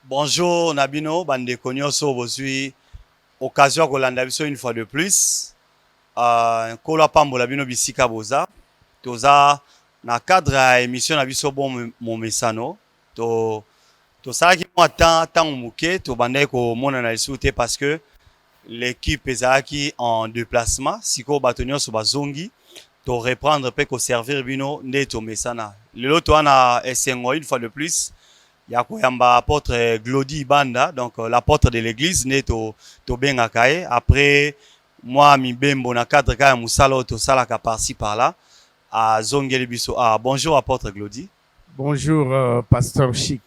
Bonjour Nabino, bande konyoso bozui occasion kolanda biso une fois de plus. Kola pambola bino bisika boza. Toza na cadre ya émission na biso bon momesano. To salaki mwa temps muke to bandai ko mona na lisu te parce que l'équipe ezalaki en déplacement. Siko bato nyonso bazongi to reprendre pe ko servir bino nde to mesana. Lelo to ana esengo une fois de plus. Yakoyamba apôtre Glody Banda, donc l'apôtre de l'église, né to bengakaye. Après, moi, mi bembo na cadre kaya musalo to salaka par-ci par-là. À Zongeli Biso. Bonjour apôtre Glody. Bonjour pasteur Chic.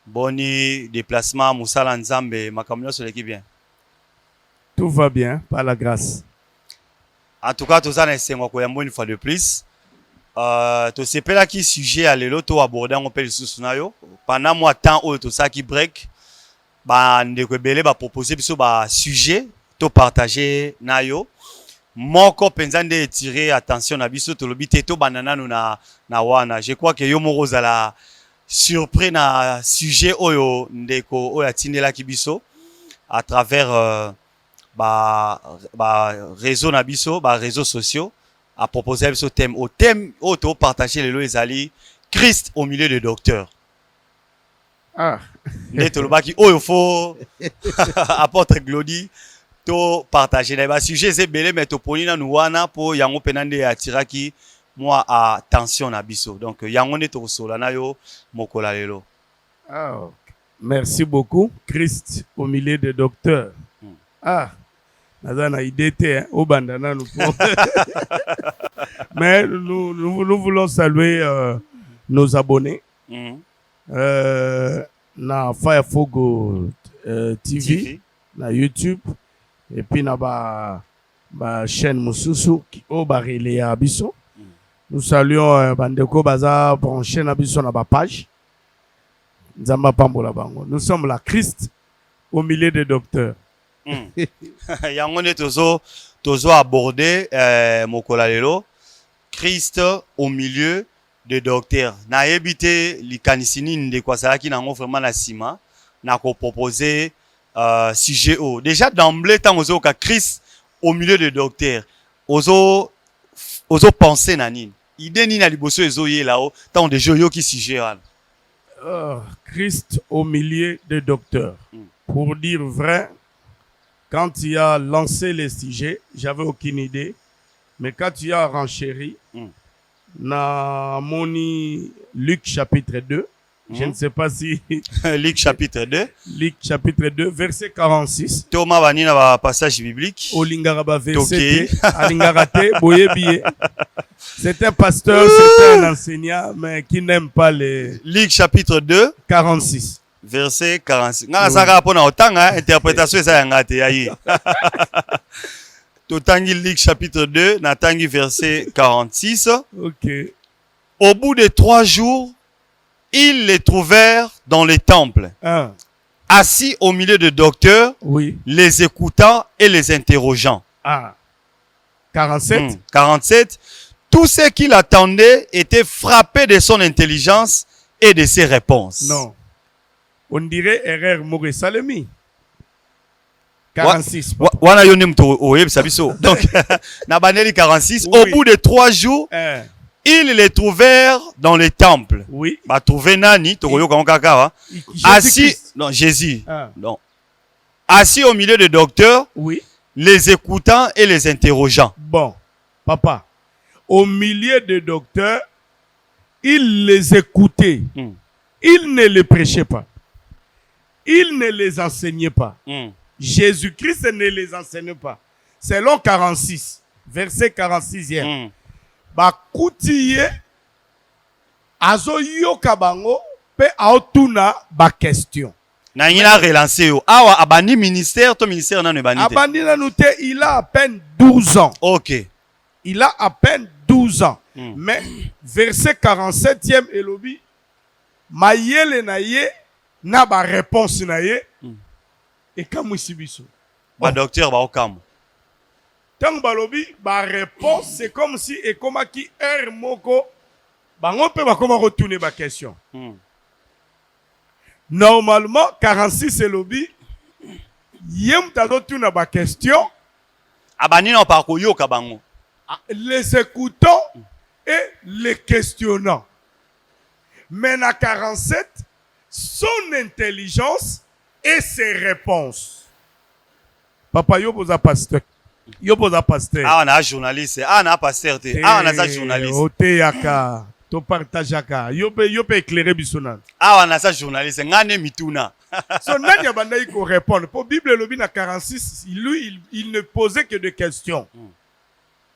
Boni déplacement musala nzambe makamyo sur l'équipe bien. Tout va bien, par la grâce. En tout cas, tout ça n'est koyambo une fois de plus. To sepela ki sujet à lelo to aborder on peut sous nayo pendant moi temps ou to ça qui break ba ndeko belé ba proposer biso ba sujet to partager nayo moko penza nde tirer attention na biso to lobité to banana na wana. Je crois que yo moko zala surpris na sujet oyo ndeko oyo atindela ki biso à travers réseau na biso ba réseaux sociaux à proposer ce thème. Au thème, auto partager les lois ezali Christ au milieu des docteurs. Neto lobaki oyo fo apôtre Glody to partager na ba sujet c'est belé mais to ponina nu wana po yango penande atiraki moi attention na biso. Donc yango neto kosola na yo mokola lelo. Merci beaucoup. Christ au milieu des docteurs. Nazana idée au bandana nous. Mais nous voulons saluer nos abonnés. Na Firefogo TV, na YouTube et puis na ba chaîne Mususu qui au barrelé à Bisso. Nous saluons bandeko baza branché na Bisso na ba page. Nzamba pambola bango. Nous sommes la Christ au milieu des docteurs. Yango ne tozo aborder mokola lelo Christ au milieu de docteurs. Na ebité likanisini ndeko salaki nango vraiment na sima na ko proposer sujet o. Déjà d'emblée tant ozo ka Christ au milieu de docteurs. Ozo penser na nini. Idée ni na liboso ezo ye là-haut tant de joyo ki sujet wana. Christ au milieu de docteurs. Pour dire vrai, quand tu as lancé les sujets, j'avais aucune idée. Mais quand tu as renchéri, na moni Luc chapitre 2, je ne sais pas si... Luc chapitre 2. Luc chapitre 2, verset 46. Thomas Vanina va passage biblique. Olingaraba verset Alingarate, Boyebiye. C'est un pasteur, c'est un enseignant, mais qui n'aime pas les... Luc chapitre 2. 46. Verset 46. Nga saka pona otanga interprétation esa ngate yayi. Totangi Luc chapitre 2, natangi verset 46. OK. Au bout de 3 jours, ils les trouvèrent dans les temples, assis au milieu de docteurs, les écoutant et les interrogeant. 47. 47. Tous ceux qui l'attendaient étaient frappés de son intelligence et de ses réponses. Non. On dirait erreur Maurice Salemi. 46. Wana yonim to oyeb sabiso. Donc na baneli 46 au bout de 3 jours ils les trouvèrent dans les temples. Oui. Ba trouver nani to koyoka kaka assis non Jésus. Non. Assis au milieu des docteurs. Oui. Les écoutant et les interrogeant. Bon, papa, au milieu des docteurs, il les écoutait. Il ne les prêchait pas. Il ne les enseignait pas. Jésus-Christ ne les enseigne pas. Selon 46, verset 46e. Bakoutiye azo yoka bango pe aotuna ba question. Na ngina relancer yo. Awa abandi ministère to ministère nanu ebandi. Abandi nanu te, il a à peine 12 ans. OK. Il a à peine 12 ans. Mais verset 47e elobi mayele na ye na ba réponse na ye et comme sibiso. Ba docteur ba okam. Tant balobi ba réponse c'est comme si et comme qui moko bango pe ba comment retourner ba question. Normalement, 46 c'est lobby. Yem tazotu na ba question. Abani na parko yo kabango. Les écoutants et les questionnants. Mais na 47, son intelligence et ses réponses. Papa, yo posa pasteur. Yo posa pasteur. Ah, on a journaliste. Ah, on a pasteur. Ah, on a ça journaliste. Ote yaka. To partage yaka. Yo peut éclairer bisonal. Ah, on a ça journaliste. Ngane mituna. Son nani abanda il répondre. Pour Bible lobby na 46, lui il ne posait que des questions.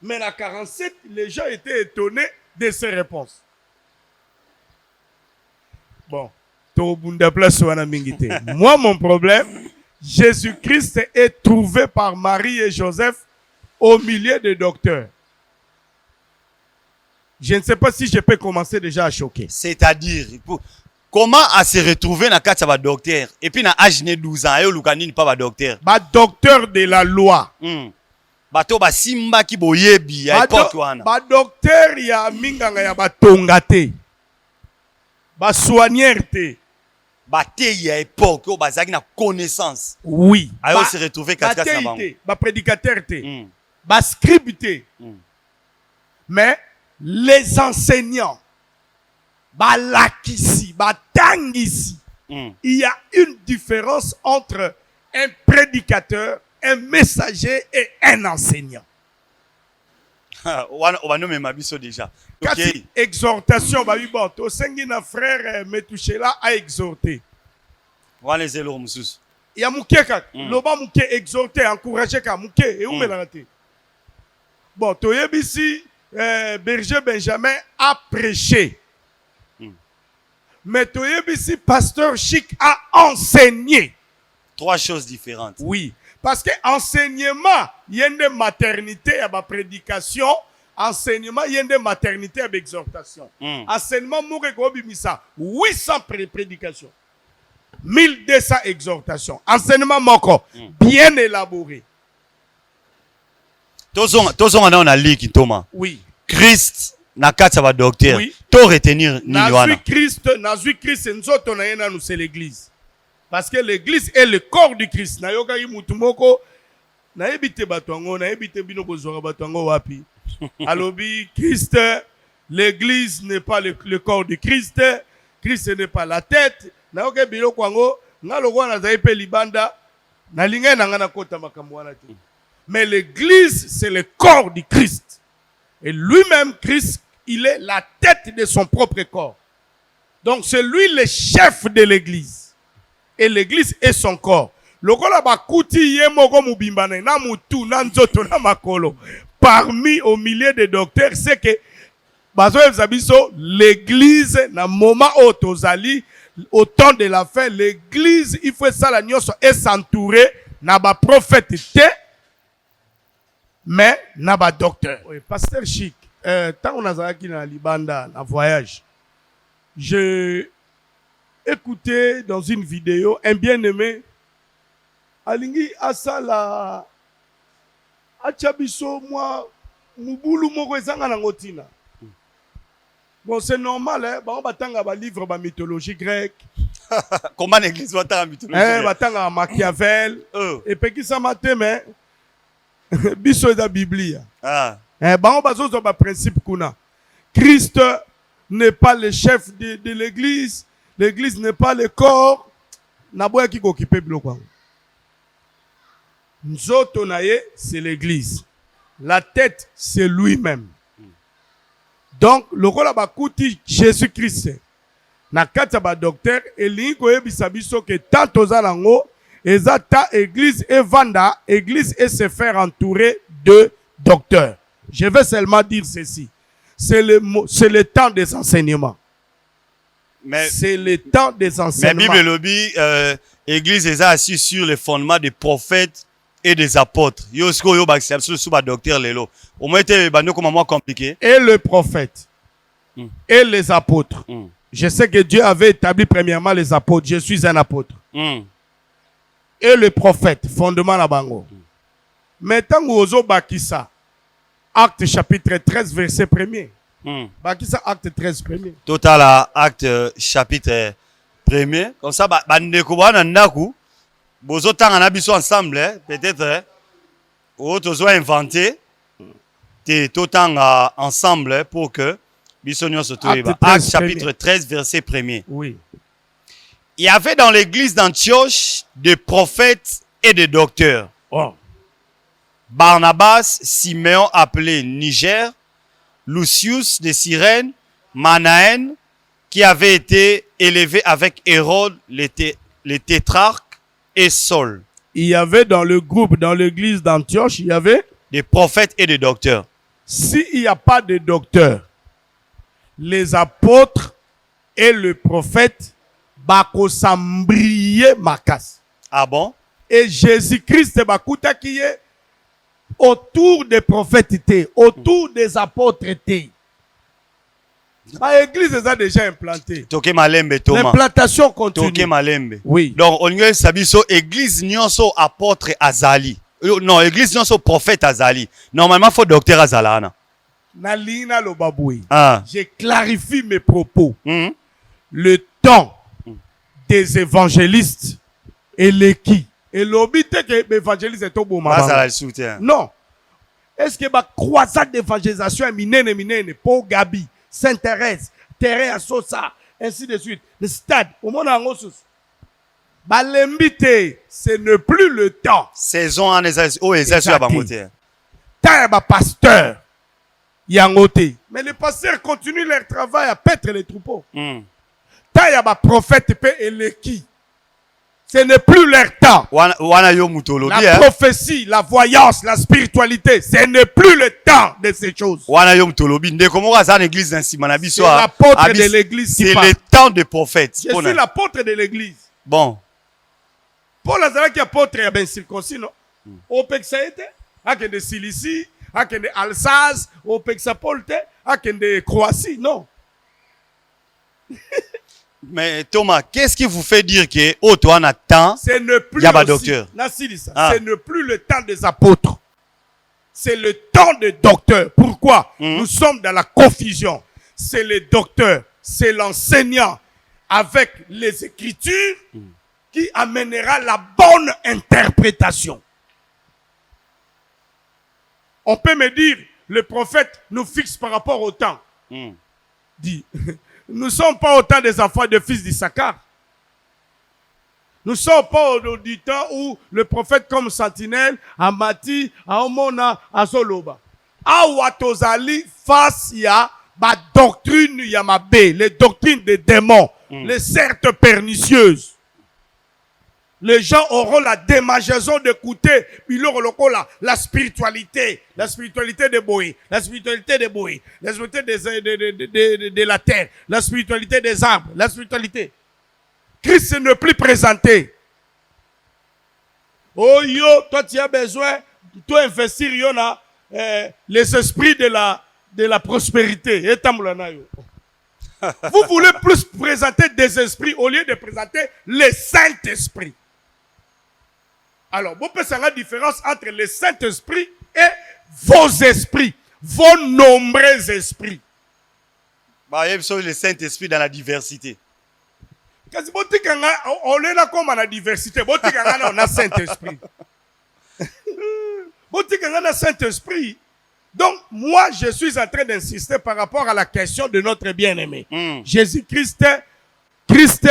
Mais na 47, les gens étaient étonnés de ses réponses. Bon, moi, mon problème, Jésus-Christ est trouvé par Marie et Joseph au milieu des docteurs. Je ne sais pas si je peux commencer déjà à choquer. C'est-à-dire, comment à se retrouver dans le cas docteur et puis dans l'âge de 12 ans, et au Lukani pas docteur. Docteur de la loi. Bato ba simba ki boyebi à époque wana. Docteur ya minganga ya batongate. Ba soigneur te. Ba te ya époque o bazaki na connaissance. Oui. Ayo se retrouver katika sa bango. Ba prédicateur te. Ba scribe te. Mais les enseignants ba lakisi, ba tangisi. Il y a une différence entre un prédicateur, un messager et un enseignant. On va nommer ma biso déjà. Okay. Exhortation, bah oui, bon, to sengi na frère Metouchela a exhorté. Wana zelo mususu. Ya muke ka, loba muke exhorter, encourager ka muke et où melante. Bon, to yebisi Berger Benjamin a prêché. Mais to yebisi Pasteur Chic a enseigné. Trois choses différentes. Oui. Parce que enseignement, il y a une maternité à ma prédication. Enseignement, il y a une maternité à l'exhortation. Enseignement, misa 800 prédications. 1200 exhortations. Enseignement, moko, bien élaboré. Tous on a lu qui Thomas. Oui. Christ na katsa docteur. Oui. To retenir ni wana. Christ, nzoto na yena nous c'est l'église. Parce que l'église est le corps du Christ. Na yoka mutumoko na ebite batongo na ebite bino bozora batongo wapi. Alobi Christ, l'église n'est pas le corps du Christ. Christ n'est pas la tête. Na yoka bino kwango na lokwa na zaipe libanda na linga na ngana kota makambo wana te. Mais l'église c'est le corps du Christ. Et lui-même Christ, il est la tête de son propre corps. Donc c'est lui le chef de l'église. Et l'église est son corps. Lokola bakuti yemoko mubimbane na mutu na nzoto na makolo. Parmi au milieu des docteurs, c'est que bazo zabiso l'église na moment otozali au temps de la fin, l'église il faut ça la nyoso est s'entourer na ba prophète te mais na ba docteur. Oui, pasteur Chic, tant on a zaki na libanda na voyage. Je écoutez dans une vidéo un bien-aimé alingi asala achabiso moi mubulu moko ezanga na ngotina. Bon c'est normal hein, ba batanga ba livre ba mythologie grecque. Comment l'église va ta mythologie? Batanga Machiavel et puis ça matin mais biso da Biblia. Ba bazozo ba principe kuna. Christ n'est pas le chef de l'église. L'église n'est pas le corps. Naboya qui occupe biloko. Nzoto naye, c'est l'église. La tête, c'est lui-même. Donc, lokola bakuti Jésus-Christ. Na kata ba docteur, elingo yebisa biso que tant ozalango, ezata église et vanda, église et se faire entourer de docteurs. Je vais seulement dire ceci. C'est le temps des enseignements. C'est le temps des enseignements. Mais Bible lobby, église est assise sur le fondement des prophètes et des apôtres. Yosko yo ba sous ba docteur lelo. Au moins te bando comme moi compliqué. Et le prophète et les apôtres. Je sais que Dieu avait établi premièrement les apôtres. Je suis un apôtre. Et le prophète, fondement la bango. Maintenant ozo bakisa. Acte chapitre 13 verset 1er. Bakisa acte 13 premier. Total acte chapitre premier. Comme ça, bandeko bana ndaku. Bozo tanga na biso ensemble, peut-être. Autres ont inventé. Te totanga ensemble pour que biso nyonso toyeba. Acte chapitre 13, verset 1er. Oui. Il y avait dans l'église d'Antioche des prophètes et des docteurs. Oh. Barnabas, Siméon appelé Niger, Lucius de Cyrène, Manaën, qui avait été élevé avec Hérode, les tétrarques, et Saul. Il y avait dans le groupe, dans l'église d'Antioche, il y avait des prophètes et des docteurs. S'il n'y a pas de docteurs, les apôtres et le prophète bako sambriye makas. Ah bon? Et Jésus-Christ bakuta qui est autour des prophètes, autour des apôtres. L'église est déjà implantée. L'implantation continue. Oui. Donc, on y a sabiso église nyonso apôtre azali. Non, église nyonso prophète azali. Normalement, il faut docteur azalana. Nalina lo baboui. Je clarifie mes propos. Le temps des évangélistes et l'équipe. Et l'obité que l'évangéliste est au bon moment. Non. Est-ce que la croisade d'évangélisation est minene, Paul Gabi, Sainte-Thérèse, Terrain à Sosa, ainsi de suite. Le stade, au monde en ressources. L'embité, ce n'est plus le temps. Saison en exercice à Bamoté. Tant il pasteur, yangoté. Mais les pasteurs continuent leur travail à paître les troupeaux. Tant il y a prophète et l'équipe. Ce n'est plus leur temps. La prophétie, la voyance, la spiritualité, ce n'est plus le temps de ces choses. C'est l'apôtre de l'église qui parle. C'est le temps des prophètes. Je suis l'apôtre de l'église. Bon. Paul Azara qui est apôtre, il y a bien circoncis, non? Au Pexaïte, à de Cilicie, à de Alsace, au Pexapolte, à de Croatie, non? Mais Thomas, qu'est-ce qui vous fait dire que Otoan a temps? Ce n'est plus docteur. Ce n'est plus le temps des apôtres. C'est le temps des docteurs. Pourquoi? Nous sommes dans la confusion. C'est le docteur, c'est l'enseignant avec les écritures qui amènera la bonne interprétation. On peut me dire, le prophète nous fixe par rapport au temps. Dit. Nous ne sommes pas autant des enfants de fils d'Issachar. Nous ne sommes pas du temps où le prophète comme sentinelle, Amati, Aomona, Azoloba. Awatozali face ya ba doctrine yamabe, les doctrines des démons, les sectes pernicieuses. Les gens auront la démangeaison d'écouter la spiritualité de Boé, la spiritualité de Boé, la spiritualité de la terre, la spiritualité des arbres, la spiritualité. Christ ne plus présenté. Oh yo, toi tu as besoin, toi investir yona les esprits de la prospérité. Vous voulez plus présenter des esprits au lieu de présenter les Saint-Esprits. Alors, vous pouvez faire la différence entre le Saint-Esprit et vos esprits, vos nombreux esprits. Le Saint-Esprit dans la diversité. Parce que on est là comme dans la diversité. On a Saint-Esprit. On a Saint-Esprit. Donc, moi, je suis en train d'insister par rapport à la question de notre bien-aimé. Jésus-Christ, Christ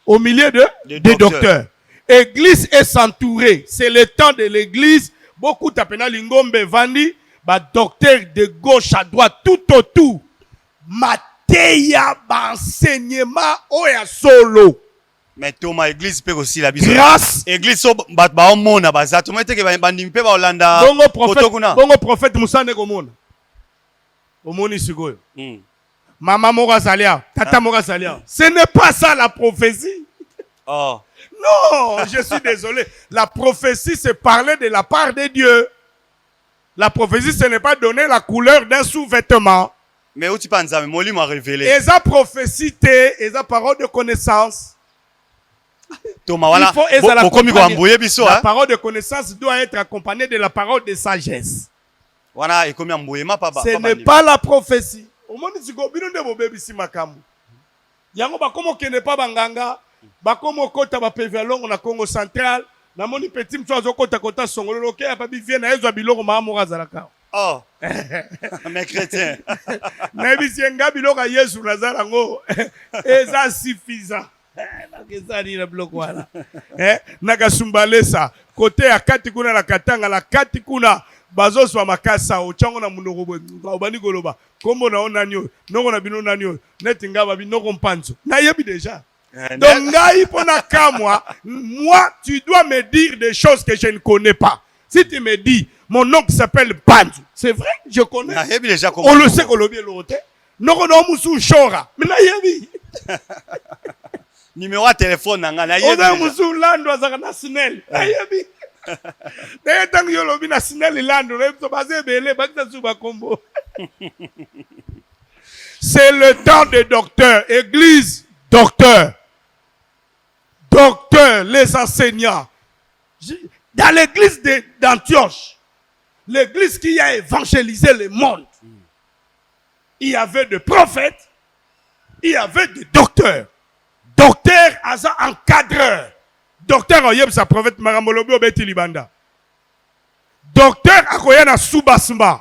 au milieu des docteurs. Église est s'entourer. C'est le temps de l'église. Beaucoup tapena lingombe vandi, docteur de gauche à droite, tout autour. Mateya enseignement oya solo. Mais Thomas, église peut aussi la grâce. Église so ba mona baza. Thomas te ke bandi mpe ba Hollanda. Bongo prophète Moussa ne komona. Omoni sikoyo. Maman mora salia, tata mora salia. Ce n'est pas ça la prophétie. Oh. Non, je suis désolé. La prophétie, c'est parler de la part de Dieu. La prophétie, ce n'est pas donner la couleur d'un sous-vêtement. Mais où tu penses, Moli m'a révélé. Et sa prophétie, et sa parole de connaissance. Thomas, voilà. La parole de connaissance doit être accompagnée de la parole de sagesse. Voilà, et combien ce n'est pas la prophétie. Au monde, si vous avez un bébé, si ma camu. Yango ba comment que n'est pas banganga. bakomo kota ba PV longo na Congo central na moni petit mso azokota kota songolo ke ya pabi vie na ezwa biloko maamo kazalaka. Oh. Mes chrétiens. Na bisenga biloko Yesu nazala ngo eza suffisant. Nakesani na biloko wana. Nakasumbalesa kote ya kati kuna la katanga la kati kuna bazoswa makasa ochango na munoko bwe obani koloba kombo na onanyo noko na bino nanyo neti ngaba binoko mpanzo na yebi déjà. Donc ngai pona kamwa moi tu dois me dire des choses que je ne connais pas. Si tu me dis mon oncle s'appelle Panzu, c'est vrai, je connais. Na yebi déjà on le sait kolobi lote noko na musu shora mais na yebi numéro de téléphone nanga na yebi. Oda musu lando azaka na Snell na yebi. C'est le temps des docteurs. Église, docteur. Docteur, les enseignants. Dans l'église d'Antioche, l'église qui a évangélisé le monde, il y avait des prophètes, il y avait des docteurs. Docteur, asa encadreur. Docteur Oyeb sa prophète Maramolobi obeti libanda. Docteur akoyana soubasma.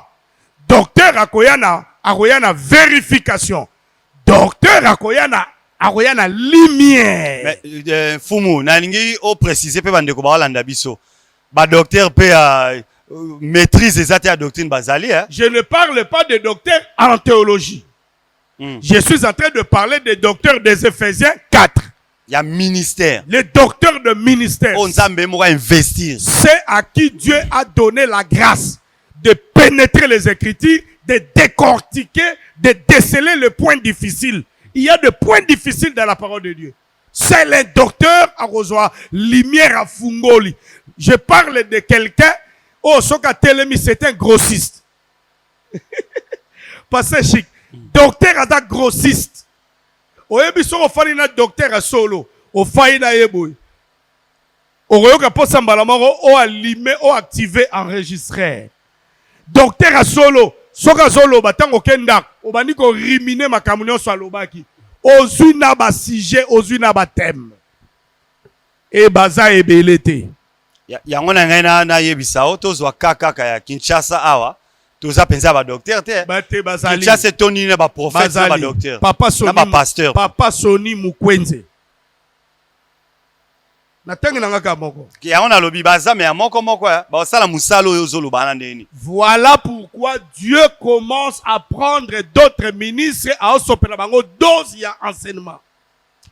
Docteur akoyana vérification. Docteur akoyana lumière. Mais Fumu nalingi o préciser pe bande ko ba landa biso. Ba docteur pe maîtrise des athées à doctrine bazali hein. Je ne parle pas de docteur en théologie. Je suis en train de parler des docteurs des Éphésiens 4. Il y a ministère. Les docteurs de ministère. On investir. C'est à qui Dieu a donné la grâce de pénétrer les Écritures, de décortiquer, de déceler les points difficiles. Il y a des points difficiles dans la parole de Dieu. C'est les docteurs à recevoir lumière à Fungoli. Je parle de quelqu'un. Oh, Soka Telemi, c'est un grossiste. Passez chic. Docteur à grossiste. Oyebi so ofani na docteur solo o faina yeboy oyoka posa mbala moko o allumer o activer enregistrer docteur solo soka solo batango kenda obani ko riminer makambo nyonso alobaki ozwi na ba sujet ozwi na ba thème e baza ebelete yango na ngai na yebisa o tozwa kaka ya Kinshasa awa toza penza ba docteur te bate bazali Kinshasa toni na ba prophète na ba docteur papa Soni na ba pasteur papa Soni Mukwenze na tengi na ngaka moko yango na lobi baza me ya moko ba sala musalo oyo zolo bana ndeni. Voilà pourquoi Dieu commence à prendre d'autres ministres à osopela bango dose ya enseignement.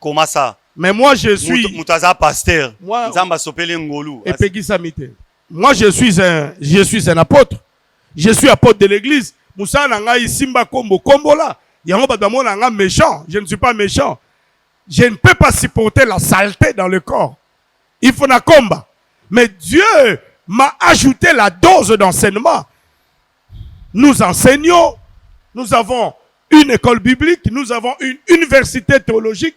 Comment ça? Mais moi je suis mutaza pasteur moi nzamba sopele ngolu et pegisa mite. Moi je suis un apôtre. Je suis apôtre de l'église. Moussa nanga isimba kombo kombola. Yango badamo nanga méchant. Je ne suis pas méchant. Je ne peux pas supporter la saleté dans le corps. Il faut na combat. Mais Dieu m'a ajouté la dose d'enseignement. Nous enseignons. Nous avons une école biblique. Nous avons une université théologique.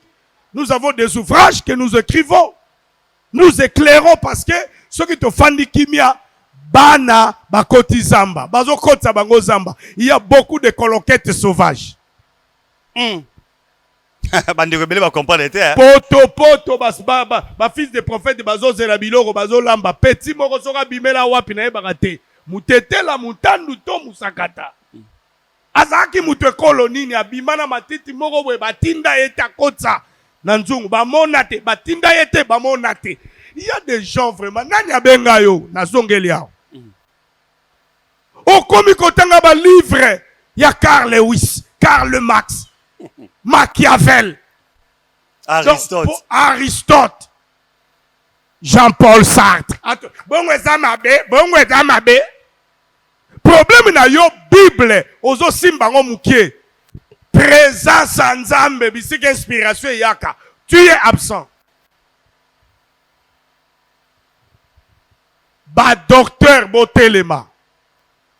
Nous avons des ouvrages que nous écrivons. Nous éclairons parce que ceux qui te font kimia bana bakoti zamba bazo kota bango zamba. Il y a beaucoup de colloquettes sauvages. Bande rebelle va comprendre te. Poto ba fils de prophète bazo zela biloko bazo lamba petit moko soka bimela wapi na ebakate mutete la mutandu to musakata. Azaki mutu ekolo nini abimana matiti moko boye batinda eta kotsa na nzungu bamonate batinda ete bamonate. Il y a des gens vraiment nani abenga yo na zongeli yao. Okomi kotanga ba livre ya Karl Lewis, Karl Marx, Machiavel, Aristote, Jean-Paul Sartre. Bongo eza mabe. Problème na yo Bible ozo simba ngo mukie. Présence en Nzambe bisika inspiration yaka. Tu es absent. Ba docteur Botelema.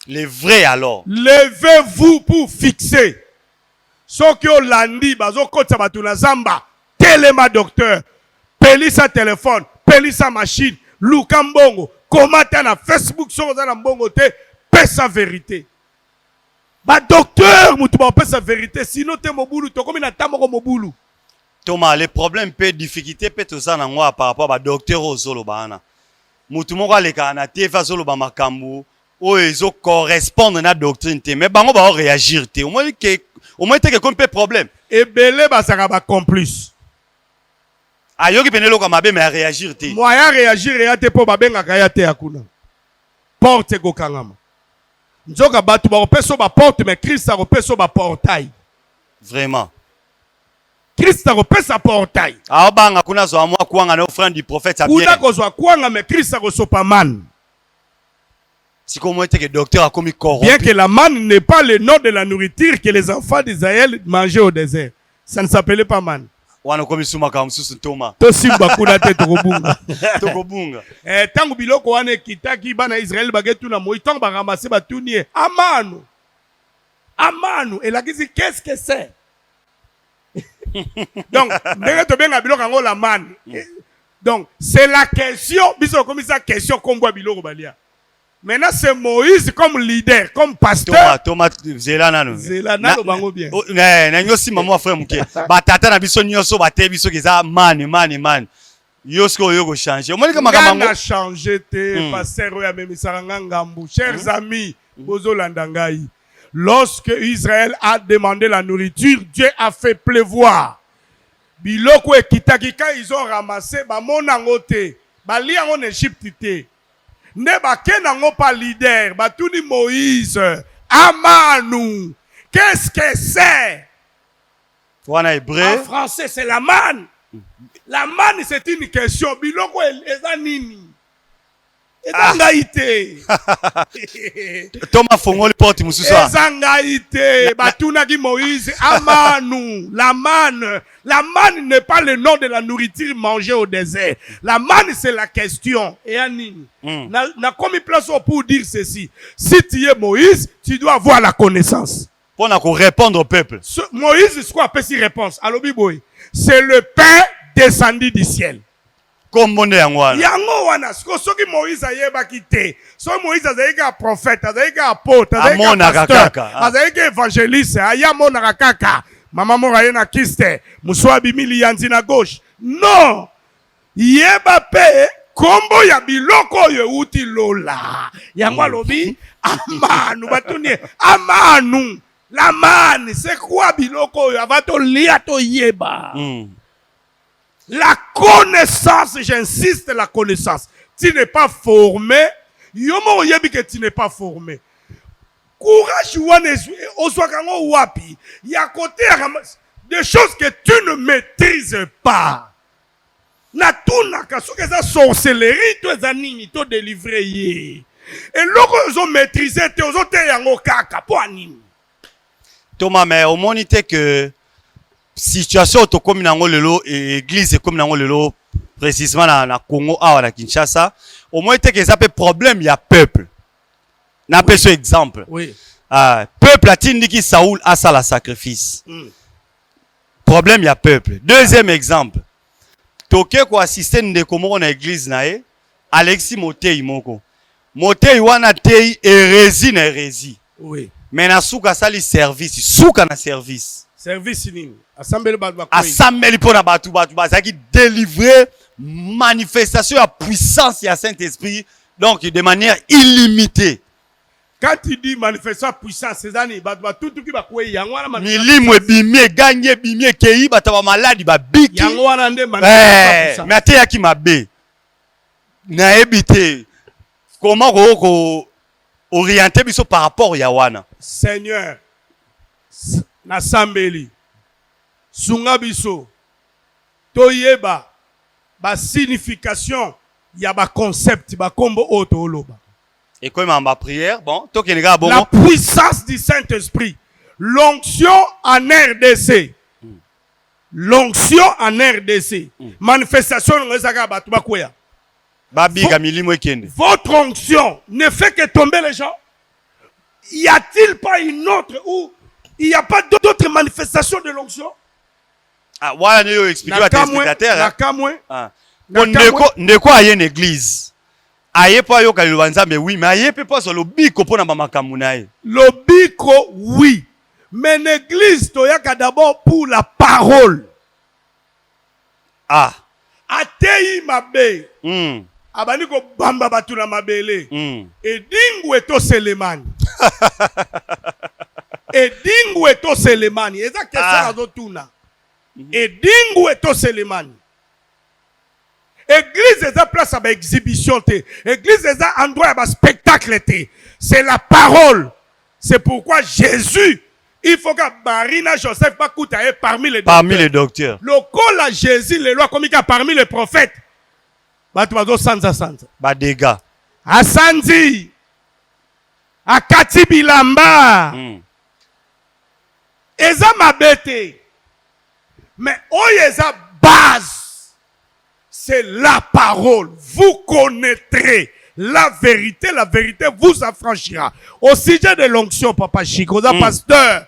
Les vrais alors. Levez-vous pour fixer. Soki olandi bazo kotsa batu na zamba. Telema docteur. Peli sa téléphone, peli sa machine, luka mbongo, komata na Facebook soko za na mbongo te, pe sa vérité. Ba docteur mutu ba pe sa vérité, sinon te mobulu to komi na tamoko mobulu. Thomas, les problèmes peut difficulté peut tout ça par rapport à docteur Ozolo bana. Mutu moko aleka na tefa zolo ba makambu o ezo correspondre na doctrine te mais bango ba réagir te. Au moins que comme peut problème. Et belé ba saka ba complice. Ayoki penelo ka mabe mais réagir te. Moyen réagir ya te po ba benga kaya te akuna. Porte go kangama. Nzoka batu ba opeso ba porte mais Christ a opeso ba portail. Vraiment. Christ a opesa portail. Aobanga kuna zo amwa kuanga na offrande du prophète a bien. Kuna ko zo kuanga mais Christ a sopa man. Si comme était que docteur a commis corrompu. Bien que la manne n'est pas le nom de la nourriture que les enfants d'Israël mangeaient au désert. Ça ne s'appelait pas manne. Wana komi suma ka msusu Thomas. To simba kuna te tokobunga. Tokobunga. Tangu biloko wana kitaki bana Israël bagetu na moi tangu ba ramasser ba tunie. Amanu. Amanu. Et là dit qu'est-ce que c'est? Donc, la manne. Donc, c'est la question, comme ça, question qu'on voit biloko balia. Maintenant, c'est Moïse comme leader, comme pasteur. Thomas, Zelanano. Zelanano, bango bien. Na nyosi maman frère muke. Ba tata na biso nyoso ba te biso keza man. Yosko yoko changer. Omoni kama kama on a changé te pasteur ya même saranga ngambu. Chers amis, bozo landangai. Lorsque Israël a demandé la nourriture, Dieu a fait pleuvoir. Biloko e kitakika ils ont ramassé ba monango te, ba liango en Égypte te. Ne ba kenango pas leader, ba tuni Moïse, Amanu. Qu'est-ce que c'est? En hébreu. En français, c'est la manne. La manne, c'est une question. Biloko ezanini. Ezangaite. Thomas Fongoli porte mususa. Ezangaite. Batunaki Moïse. Amanu. La manne. La manne n'est pas le nom de la nourriture mangée au désert. La manne, c'est la question. Et Anine. N'a commis place pour dire ceci. Si tu es Moïse, tu dois avoir la connaissance. Pour répondre au peuple. Moïse, c'est quoi? Petite réponse. Allo Biboy. C'est le pain descendu du ciel. Comme monde yango yango wana soki Moïse ayeba kite so Moïse azalika prophète azalika apôtre azalika pasteur azalika évangéliste aya monaka kaka mama moko aye na kiste muso abimili yanzi na gauche non yeba pe kombo ya biloko oyo uti lola yango alobi amanu batunie amanu la manne c'est quoi biloko oyo avato lia to yeba la connaissance, j'insiste, la connaissance. Tu n'es pas formé. Yomo yebi que tu n'es pas formé. Courage oswakango wapi. Ya côté des choses que tu ne maîtrises pas. Na tunaka soke za sorcellerie to za nini to délivrer ye. Et loko zo maîtriser te ozo te yango kaka po anini. Thomas mais au monité que situation to comme nango lelo église comme nango lelo précisément na Congo awa na Kinshasa au moins te que ça peut problème il y a peuple na pe ce exemple oui peuple atindi ki Saoul a ça la sacrifice problème il y a peuple deuxième exemple toke ko assister ndeko moko na église na ye Alexis Motei moko Motei wana tei hérésie oui mais na suka sali service suka na service service nini assemblée pour batu bazaki délivrer manifestation à puissance ya Saint-Esprit donc de manière illimitée. Quand tu dis manifestation à puissance c'est ça ni batu tout qui ba kwe yango wana milimo bimie gagner bimie kei bata ba maladi ba biki yango wana nde manifestation mais até yaki mabe na ebité comment ko orienter biso par rapport ya wana Seigneur na sambeli sunga biso toyeba ba signification ya ba concept ba kombo auto oloba et comme en ma prière bon to kenega bon la puissance du Saint-Esprit l'onction en RDC l'onction en RDC manifestation ngezaka batu bakoya babiga milimo ekende votre onction ne fait que tomber les gens. Y a-t-il pas une autre ou il n'y a pas d'autres manifestations de l'onction? Ah, voilà, nous expliquons à tes spectateurs. Ne quoi aille une église? Aïe pas yo kalubanza mais oui, mais aïe peut pas sur le biko pour na mama kamunaye. Le biko oui, mais l'église toyaka d'abord pour la parole. Ah. Atei mabe. Mm. Abani ko bamba batu na mabele. Mm. Edingu eto selemani. Edingu eto selemani. Eza question azo tuna. Edingu eto selemani. Église eza place à exhibition te. Église eza endroit à spectacle te. C'est la parole. C'est pourquoi Jésus, il faut que Barina Joseph Bakuta est parmi les docteurs. Parmi les docteurs. Le col à Jésus, les lois comme parmi les prophètes. Batuazo sanza sanza. Ba dégâts. Asanzi. Akati bilamba. Eza mabete. Mais oyeza base. C'est la parole. Vous connaîtrez la vérité vous affranchira. Au sujet de l'onction, Papa Chico, pasteur,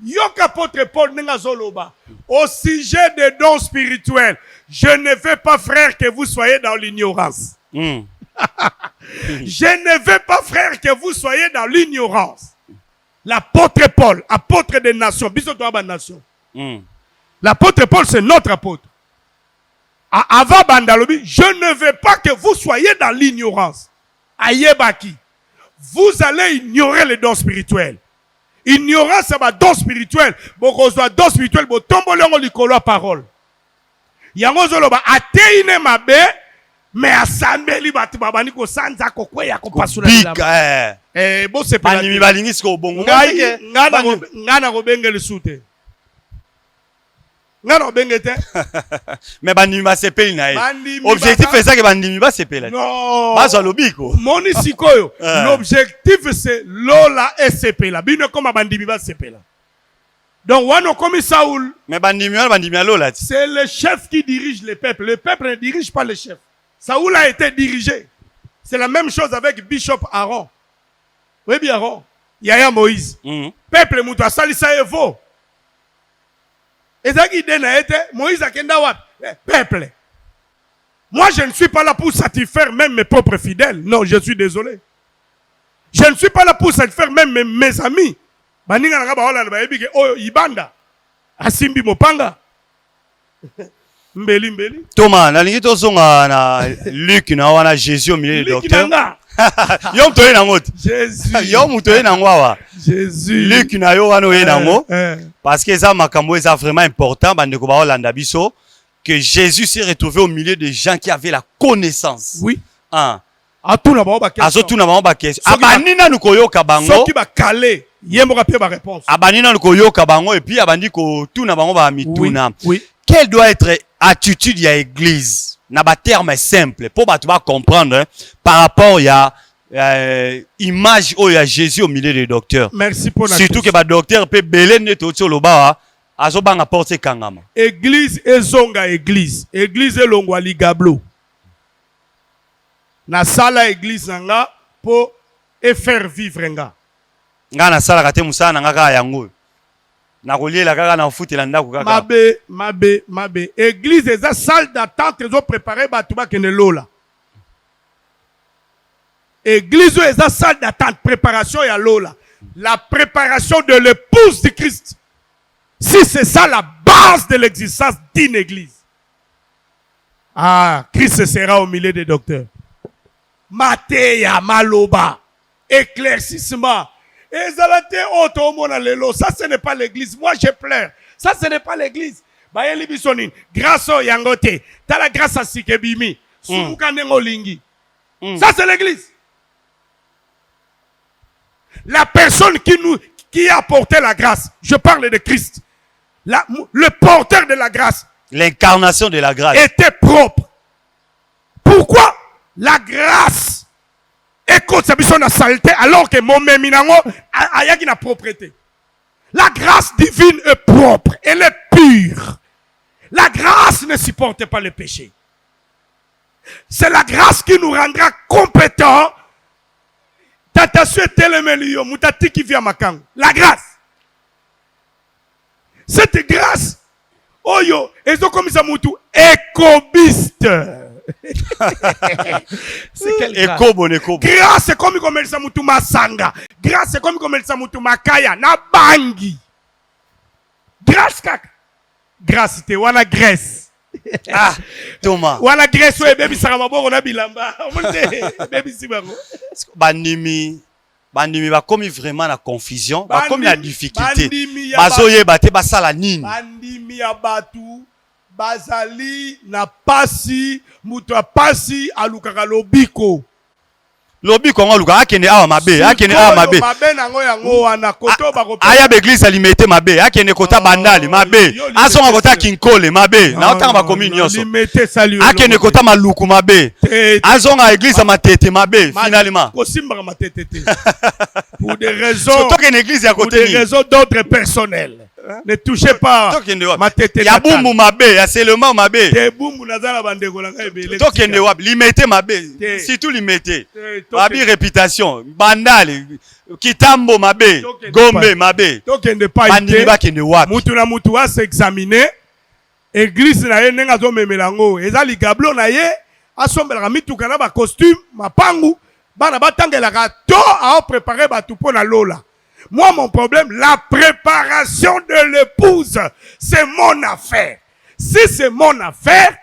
Yok apôtre Paul Nengazoloba, au sujet des dons spirituels, je ne veux pas, frère, que vous soyez dans l'ignorance. Je ne veux pas, frère, que vous soyez dans l'ignorance. L'apôtre Paul, apôtre des nations, l'apôtre Paul, c'est notre apôtre. Avant Bandalobi, je ne veux pas que vous soyez dans l'ignorance. Ayebaki, vous allez ignorer les dons spirituels. Ignorance, c'est ma don spirituel. Bokozwa don spirituel, bo tombolongo likolo parole. Yango zoloba ateine mabe, mais asambeli batu babani ko sanza ko kweya ko pasula la. Bo se pa ni balingi sko bongo. Ngana ko bengeli sute. Mais bandimi ba sepeli na ye. Objectif c'est ça que bandimi ba sepela. Non. Bazo lobiko. Moni sikoyo. L'objectif c'est lola sepela. Bino comme bandimi ba sepela. Donc wano comme Saoul. Mais bandimi lola. C'est le chef qui dirige le peuple. Le peuple ne dirige pas le chef. Saoul a été dirigé. C'est la même chose avec Bishop Aaron. Oui bien Aaron. Yaya Moïse. Peuple muto salisa evo. Moïse a peuple. Moi, je ne suis pas là pour satisfaire même mes propres fidèles. Non, je suis désolé. Je ne suis pas là pour satisfaire même mes amis. Asimbi Mopanga. Mbeli. Thomas, na lingi tozonga na Luc na wana Jésus au milieu des docteurs. Yom toye nango. Jésus. Yom toye nango wa. Jésus. Luc na yo wana oye nango. Parce que ça makambo est vraiment important bandeko ba Holanda biso que Jésus s'est retrouvé au milieu de gens qui avaient la connaissance. Oui. Ah. Atuna ba question. Azotuna ba question. Abanina nukoyoka bango. Soki ba calé, yemboka pe ba réponse. Abanina nukoyoka bango et puis abandi ko tuna bango ba mituna. Oui. Quelle doit être attitude ya église? Na ba terme simple pour ba tu vas comprendre hein, par rapport ya image oh ya Jésus au milieu des docteurs. Merci pour la surtout question. que ba docteur pe belene to loba azobanga porte kangama. Église ezonga église. Église elongwa ligablo. Na sala église nga pour faire vivre nga. Nga na sala kate musana nga ka yango. Na koliela kaka na ofutela ndako kaka. Mabe. Église est une salle d'attente ils ont préparé batuba kene lola. Église est une salle d'attente préparation ya lola. La préparation de l'épouse de Christ. Si c'est ça la base de l'existence d'une église. Ah, Christ sera au milieu des docteurs. Matéya maloba. Éclaircissement. Ça, ce n'est pas l'église. Moi, je pleure. Ça, ce n'est pas l'église. Grâce au Yangote. T'as la grâce à Sikebimi. Ça, c'est l'église. La personne qui a apporté la grâce. Je parle de Christ. Le porteur de la grâce. L'incarnation de la grâce. Était propre. Pourquoi? La grâce. Écoute, ça a saleté alors que mon méminango a une propreté. La grâce divine est propre, elle est pure. La grâce ne supporte pas le péché. C'est la grâce qui nous rendra compétents. La grâce. Cette grâce, oh yo, ils ont comme ça moutou, écobiste. C'est quelle grâce? Grâce c'est comme il ça mutu masanga. Grâce c'est comme il ça mutu makaya na bangi. Grâce kaka. Grâce te wana graisse. Ah, Thomas. Wala Grèce ou baby saramabo on a bilamba. Baby sibango. Bandimi ba komi vraiment na confusion, ba komi na difficulté. Bandimi Bazoye bate basala nini. Bandimi ya batu bazali na pasi mutu pasi alukaka lobiko. Lobi kongo luka akende awa mabe, akende awa mabe. Mabe nango yango wana koto ba ko. Aya beglise alimete mabe, akende kota bandali mabe. Asonga kota kinkole mabe. Na otanga ba komi nyonso. Limete salut. Akende kota maluku mabe. Azonga église matete mabe finalement. Kosimba matete. Pour des raisons. Surtout que l'église à côté. Pour des raisons d'ordre personnel. Ne touchez pas ma tête. Ya bumbu mabe, ya seulement mabe. Te bumbu nazala bandeko langa ebele. Tokende wab, limete mabe. Surtout limete. Babi réputation, bandale, kitambo mabe, gombe mabe. Tokende pas bandimi bakende wab. Mutu na mutu a s'examiner. Église na ye nenga zo memelango. Ezali gablo na ye asombelaka mituka na ba costume, mapangu, bana batangelaka to a préparer batu po na lola. Moi, mon problème, la préparation de l'épouse, c'est mon affaire. Si c'est mon affaire,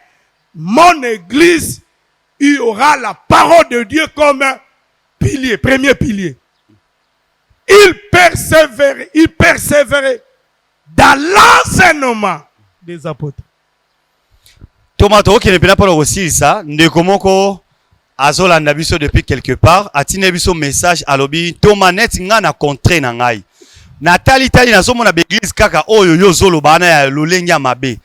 mon église, il y aura la parole de Dieu comme pilier, premier pilier. Il persévérait dans l'enseignement des apôtres. Thomas, qui n'est pas aussi ça, ne comment azolanda biso depuis quelque part atine biso message alobi Thomas net nga na contre na ngai natali tali nazomona beglise kaka oyo yo zoloba na ya lolengi ya mabe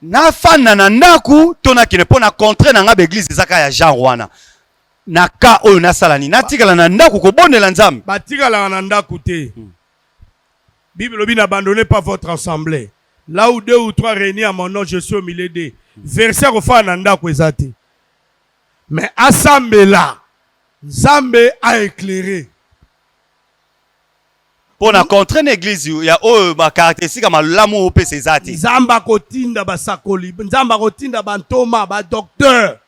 na fana na ndaku tona kine pona contre na nga beglise ezaka ya Jean wana na ka oyo nasala ni natikala na ndaku ko bondela nzambe batikala na ndaku te. Bible lobi n'abandonnez pas votre assemblée là où 2 ou 3 réunis à mon nom je suis au milieu d'eux. Verset refa na ndaku ezate. Mais assemblée là, Nzambe a éclairé. Pour na contre l'église, il y a ma caractéristique comme l'amour au PCZati. Nzamba kotinda basakoli, Nzamba kotinda bantoma, ba docteur.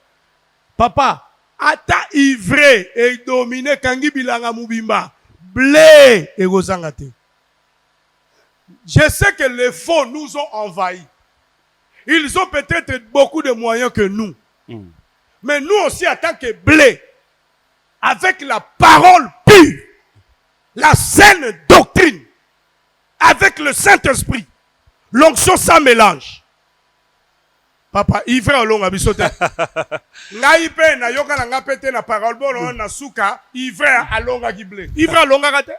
Papa, ata ivré et dominé kangi bilanga mubimba, blé et gozangate. Je sais que les faux nous ont envahis. Ils ont peut-être beaucoup de moyens que nous. Mais nous aussi, en tant que blé, avec la parole pure, la saine doctrine, avec le Saint-Esprit, l'onction sans mélange. Papa, il fait un long abisote. Ngai pe na yoka na ngapete na parole bon na suka, il fait un long agiblé. Il fait un long agate.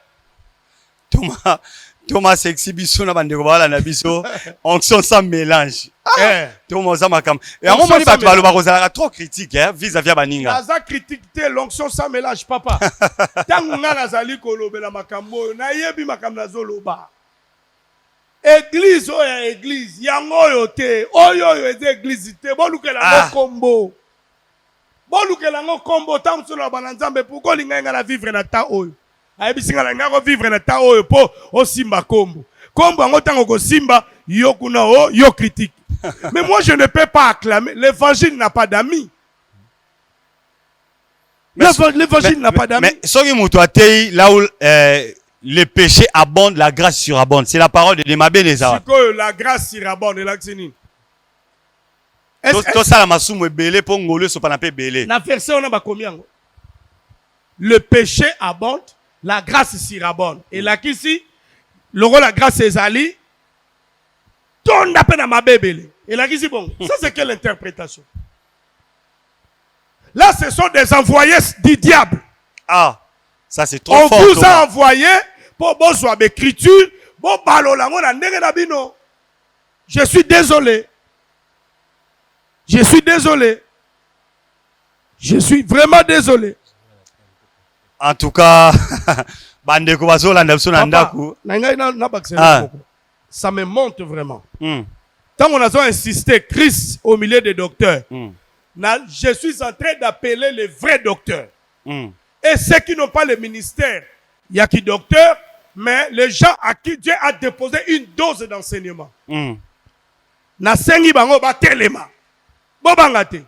Thomas sexy biso na bande ko bala na biso onction sans mélange. Thomas za makam. Et à un moment ba baloba ko zala trop critique vis-à-vis baninga. Aza critique l'onction sans mélange papa. Tangu nga nazali ko lobela makambo na yebi makam na zoloba. Église oya église yango yo te oyo eze église te bolukela ngo kombo. Bolukela ngo kombo tangu solo bana nzambe pourquoi linga nga na vivre na ta oyo. Ayebisinga la ngako vivre na ta oyo po osimba kombo. Kombo ango tango ko simba yo kuna o yo critique. Mais moi je ne peux pas acclamer. L'évangile n'a pas d'amis. L'évangile n'a pas d'amis. Mais soki muto atei là où le péché abonde, la grâce surabonde. C'est la parole de Demabe les Arabes. C'est que la grâce surabonde et l'accini. Tout ça la masumu belé pour ngolo so pas na pe belé. Na verset on a ba combien? Le péché abonde, la grâce surabonde. Et là qu'ici le rôle la grâce est ali ton à peine à ma bébé. Et là qu'ici bon, ça c'est quelle interprétation? Là ce sont des envoyés du diable. Ah, ça c'est trop on fort. On vous a envoyé pour besoin d'écriture, pour balola ngona ndenge na bino. Je suis désolé. Je suis désolé. Je suis vraiment désolé. En tout cas, bande ko bazola ndabso na ndaku. Ça me monte vraiment. Tant qu'on a insisté, Christ au milieu des docteurs, je suis en train d'appeler les vrais docteurs. Et ceux qui n'ont pas le ministère, il y a qui docteur, mais les gens à qui Dieu a déposé une dose d'enseignement. Na sengi bango ba telema. Bobangate.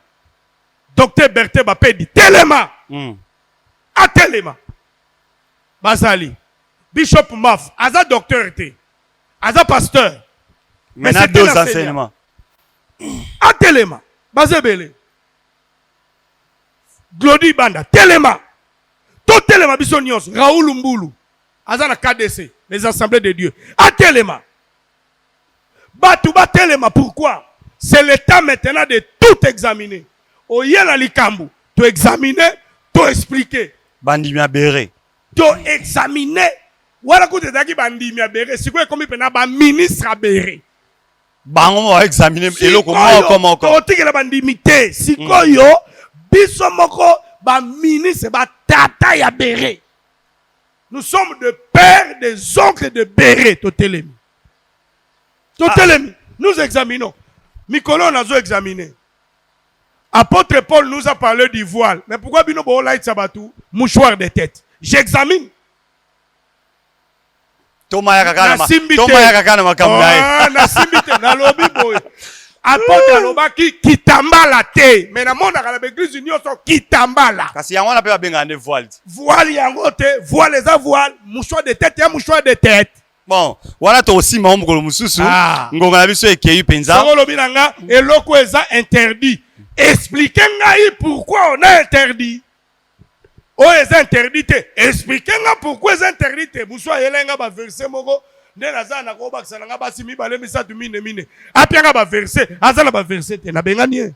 Docteur Berthe Bapedi telema. A telema. Basali. Bishop Maf, aza docteur te. Aza pasteur. Mais na deux enseignements. A telema bazebele Glody Banda telema to telema biso nyonso Raoul Mbulu azana KDC les assemblées de Dieu a telema batu ba telema. Pourquoi? C'est le temps maintenant de tout examiner. Oyena likambu to examiner, to expliquer. Bandi mia béré. To examiner. Wala kote daki bandi mia béré. Sikoy komi pena ba ministre a béré. Bango va examiner eloko mo comment encore. Otiki la bandi mité. Sikoyo biso moko ba ministre ba tata ya béré. Nous sommes de pères, des oncles de béré to telemi. To telemi. Nous examinons. Mikolo on a examiné. Apôtre Paul nous a parlé du voile. Mais pourquoi bino bo light sabatou mouchoir de tête? J'examine. Toma ya kakana makamna. Na simbite na lobi boy. Apôtre aloba ki kitambala te. Mais na monde à l'église union so kitambala. Kasi yango na pe benga ne voile. Voile yango te, voile les voile, mouchoir de tête, mouchoir de tête. Bon, voilà to aussi mambo ko mususu. Ngonga na biso ekeyi penza. Soko lobi nanga eloko eza interdit. Expliquez-moi pourquoi on a interdit. Oh, est interdit. Expliquez-moi pourquoi c'est interdit. Boussoa yelenga ba verset moko. Nde nazana ko bakisa nga basi mibale misatu mine. Apianga ba verset, azala ba verset te na bengani.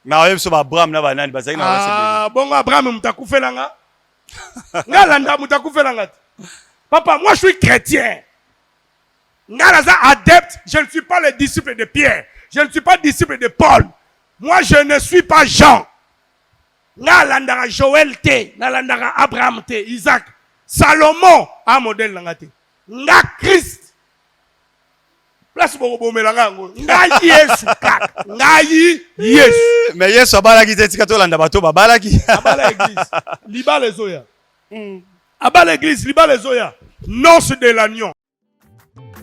Na oyebiso ba Abraham na banani bazaki na basebeli. Bongo Abraham mutakufela nga. Ngalanda mutakufela nga. Papa, moi je suis chrétien. Ngalaza adepte, je ne suis pas le disciple de Pierre. Je ne suis pas disciple de Paul. Moi, je ne suis pas Jean. Nalandara Joël T. Nalandara Abraham T. Isaac. Salomon. Un modèle langate. Nga Christ. Place pour vous mélanger. Nga Yesu. Nga Yesu. Mais Yesu abala ki teti kato landa bato babala ki. Abala église. Liba les oya. Abala église. Liba les oya. Noce de l'agneau.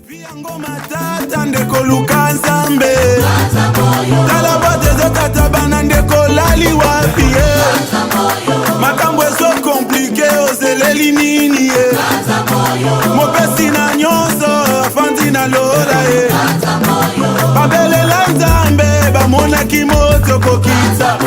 Viango matata ndeko luka nzambe Tala bote zotata bana ndeko lali wapi Makambo ezo komplike ozeleli nini Mopesi na nyonso afandi na lola Babelela nzambe bamonaki moto kokita